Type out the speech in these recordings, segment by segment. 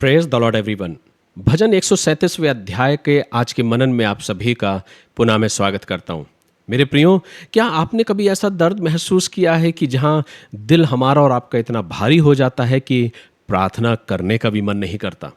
Praise the Lord everyone. भजन 137वें अध्याय के आज के मनन में आप सभी का पुनः मैं स्वागत करता हूं। मेरे प्रियो, क्या आपने कभी ऐसा दर्द महसूस किया है कि जहां दिल हमारा और आपका इतना भारी हो जाता है कि प्रार्थना करने का भी मन नहीं करता?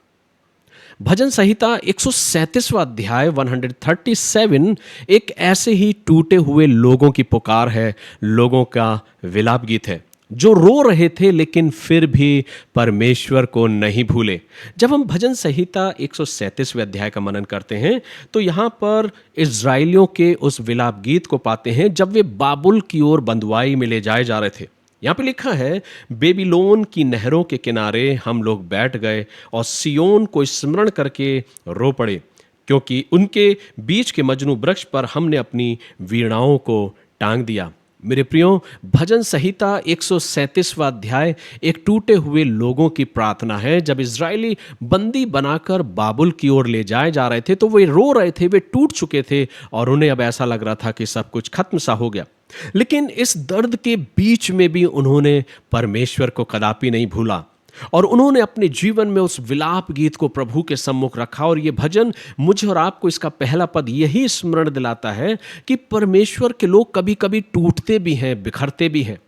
भजन संहिता 137वां अध्याय 137 एक ऐसे ही टूटे हुए लोगों की पुकार है, लोगों का विलाप गीत है जो रो रहे थे लेकिन फिर भी परमेश्वर को नहीं भूले। जब हम भजन संहिता 137वें अध्याय का मनन करते हैं तो यहाँ पर इज़राइलियों के उस विलाप गीत को पाते हैं जब वे बाबुल की ओर बंधुआई में ले जाए जा रहे थे। यहाँ पे लिखा है, बेबीलोन की नहरों के किनारे हम लोग बैठ गए और सियोन को स्मरण करके रो पड़े, क्योंकि उनके बीच के मजनू वृक्ष पर हमने अपनी वीणाओं को टांग दिया। मेरे प्रियो, भजन संहिता 137वां अध्याय एक टूटे हुए लोगों की प्रार्थना है। जब इजरायली बंदी बनाकर बाबुल की ओर ले जाए जा रहे थे तो वे रो रहे थे, वे टूट चुके थे और उन्हें अब ऐसा लग रहा था कि सब कुछ खत्म सा हो गया। लेकिन इस दर्द के बीच में भी उन्होंने परमेश्वर को कदापि नहीं भूला और उन्होंने अपने जीवन में उस विलाप गीत को प्रभु के सम्मुख रखा। और ये भजन मुझे और आपको इसका पहला पद यही स्मरण दिलाता है कि परमेश्वर के लोग कभी कभी टूटते भी हैं, बिखरते भी हैं।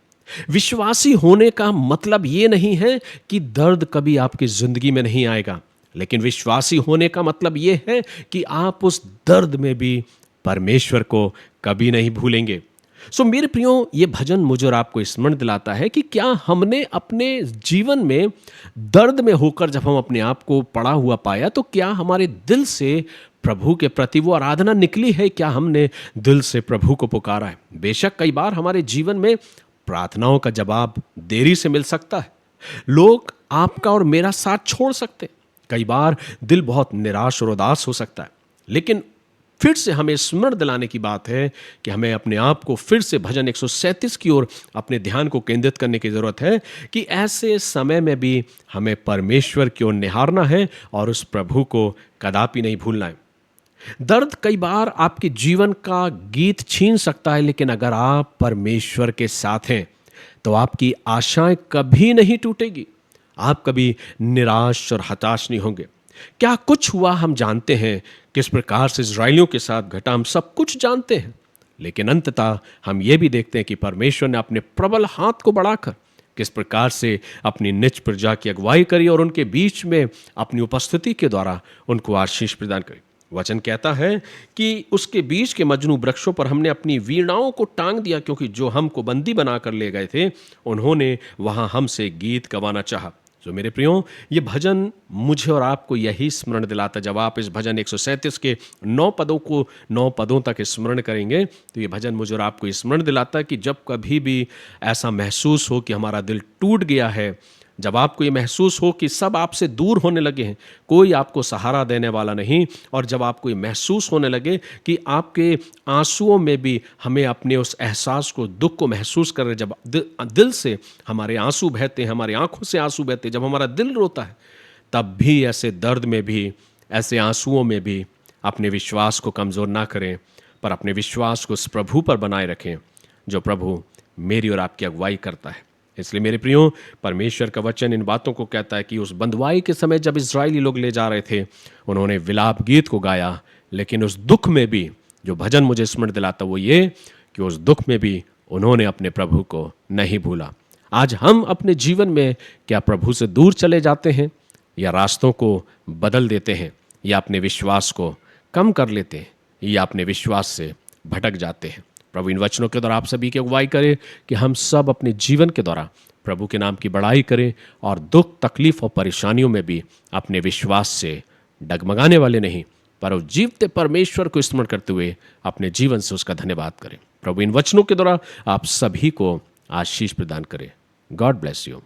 विश्वासी होने का मतलब ये नहीं है कि दर्द कभी आपकी जिंदगी में नहीं आएगा, लेकिन विश्वासी होने का मतलब ये है कि आप उस दर्द में भी परमेश्वर को कभी नहीं भूलेंगे। मेरे प्रियो, ये भजन मुझे और आपको स्मरण दिलाता है कि क्या हमने अपने जीवन में दर्द में होकर जब हम अपने आप को पड़ा हुआ पाया तो क्या हमारे दिल से प्रभु के प्रति वो आराधना निकली है? क्या हमने दिल से प्रभु को पुकारा है? बेशक कई बार हमारे जीवन में प्रार्थनाओं का जवाब देरी से मिल सकता है, लोग आपका और मेरा साथ छोड़ सकते हैं, कई बार दिल बहुत निराश और उदास हो सकता है। लेकिन फिर से हमें स्मरण दिलाने की बात है कि हमें अपने आप को फिर से भजन 137 की ओर अपने ध्यान को केंद्रित करने की जरूरत है कि ऐसे समय में भी हमें परमेश्वर की ओर निहारना है और उस प्रभु को कदापि नहीं भूलना है। दर्द कई बार आपके जीवन का गीत छीन सकता है, लेकिन अगर आप परमेश्वर के साथ हैं तो आपकी आशाएं कभी नहीं टूटेगी, आप कभी निराश और हताश नहीं होंगे। क्या कुछ हुआ हम जानते हैं, किस प्रकार से इजरायलियों के साथ घटा हम सब कुछ जानते हैं, लेकिन अंततः हम ये भी देखते हैं कि परमेश्वर ने अपने प्रबल हाथ को बढ़ाकर किस प्रकार से अपनी निज प्रजा की अगुवाई करी और उनके बीच में अपनी उपस्थिति के द्वारा उनको आशीष प्रदान करी। वचन कहता है कि उसके बीच के मजनू वृक्षों पर हमने अपनी वीणाओं को टांग दिया, क्योंकि जो हमको बंदी बनाकर ले गए थे उन्होंने वहां हमसे गीत गवाना चाहा। मेरे प्रियो, ये भजन मुझे और आपको यही स्मरण दिलाता। जब आप इस भजन 137 के 9 पदों तक स्मरण करेंगे तो ये भजन मुझे और आपको स्मरण दिलाता है कि जब कभी भी ऐसा महसूस हो कि हमारा दिल टूट गया है, जब आपको ये महसूस हो कि सब आपसे दूर होने लगे हैं, कोई आपको सहारा देने वाला नहीं, और जब आपको ये महसूस होने लगे कि आपके आंसुओं में भी हमें अपने उस एहसास को, दुख को महसूस कर रहे, जब दिल से हमारे आंसू बहते हैं, हमारी आंखों से आंसू बहते हैं, जब हमारा दिल रोता है, तब भी ऐसे दर्द में भी, ऐसे आंसुओं में भी अपने विश्वास को कमज़ोर ना करें, पर अपने विश्वास को उस प्रभु पर बनाए रखें जो प्रभु मेरी और आपकी अगुवाई करता है। इसलिए मेरे प्रियो, परमेश्वर का वचन इन बातों को कहता है कि उस बंधुआई के समय जब इजरायली लोग ले जा रहे थे, उन्होंने विलाप गीत को गाया, लेकिन उस दुख में भी जो भजन मुझे स्मरण दिलाता वो ये कि उस दुख में भी उन्होंने अपने प्रभु को नहीं भूला। आज हम अपने जीवन में क्या प्रभु से दूर चले जाते हैं, या रास्तों को बदल देते हैं, या अपने विश्वास को कम कर लेते हैं, या अपने विश्वास से भटक जाते हैं? प्रभु इन वचनों के द्वारा आप सभी की अगुवाई करे कि हम सब अपने जीवन के द्वारा प्रभु के नाम की बड़ाई करें और दुख, तकलीफ और परेशानियों में भी अपने विश्वास से डगमगाने वाले नहीं, पर उस जीवते परमेश्वर को स्मरण करते हुए अपने जीवन से उसका धन्यवाद करें। प्रभु इन वचनों के द्वारा आप सभी को आशीष प्रदान करें। God bless you.